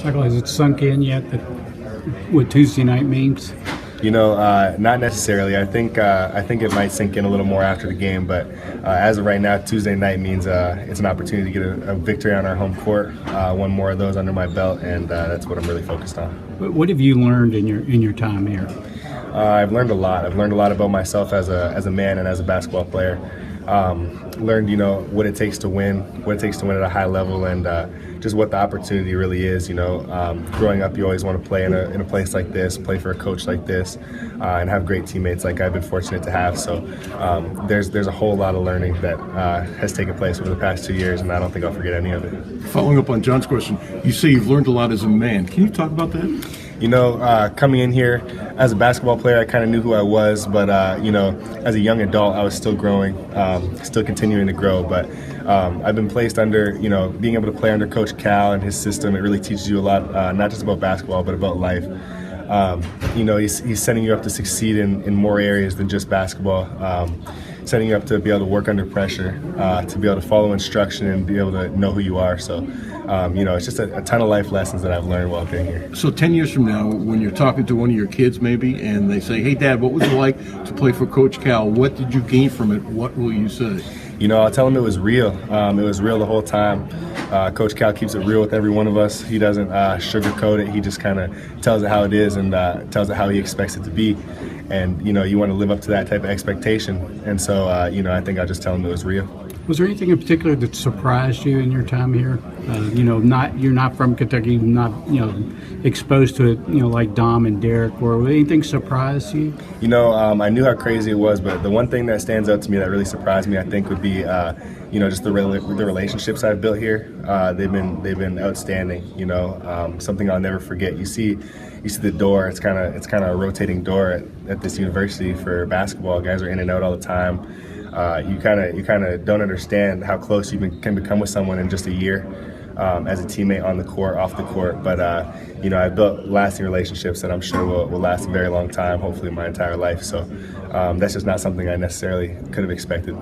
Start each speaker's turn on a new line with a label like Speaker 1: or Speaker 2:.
Speaker 1: Michael, has it sunk in yet that what Tuesday night means?
Speaker 2: Not necessarily. I think it might sink in a little more after the game, but as of right now, Tuesday night means it's an opportunity to get a victory on our home court, one more of those under my belt, and that's what I'm really focused on.
Speaker 1: What have you learned in your time here?
Speaker 2: I've learned a lot. I've learned a lot about myself as a man and as a basketball player. Learned, what it takes to win, at a high level, and just what the opportunity really is. Growing up, you always want to play in a place like this, play for a coach like this, and have great teammates like I've been fortunate to have. So there's a whole lot of learning that has taken place over the past 2 years, and I don't think I'll forget any of it.
Speaker 3: Following up on John's question, you say you've learned a lot as a man. Can you talk about that?
Speaker 2: Coming in here as a basketball player, I kind of knew who I was, but as a young adult, I was still growing, still continuing to grow. But I've been placed under, being able to play under Coach Cal and his system. It really teaches you a lot, not just about basketball, but about life. He's setting you up to succeed in more areas than just basketball. Setting you up to be able to work under pressure, to be able to follow instruction and be able to know who you are. So, it's just a ton of life lessons that I've learned while being here.
Speaker 3: So 10 years from now, when you're talking to one of your kids maybe, and they say, "Hey, Dad, what was it like to play for Coach Cal? What did you gain from it?" What will you say?
Speaker 2: I'll tell them it was real. It was real the whole time. Coach Cal keeps it real with every one of us. He doesn't sugarcoat it. He just kind of tells it how it is and tells it how he expects it to be. And, you want to live up to that type of expectation. And so, I think I'll just tell him it was real.
Speaker 1: Was there anything in particular that surprised you in your time here? You're not from Kentucky, not exposed to it, like Dom and Derek. Or anything surprise you?
Speaker 2: I knew how crazy it was, but the one thing that stands out to me that really surprised me, I think, would be just the relationships I've built here. They've been outstanding. Something I'll never forget. You see the door. It's kind of a rotating door at this university for basketball. Guys are in and out all the time. You kind of don't understand how close you can become with someone in just a year, as a teammate on the court, off the court. But I've built lasting relationships that I'm sure will last a very long time, hopefully my entire life. So that's just not something I necessarily could have expected.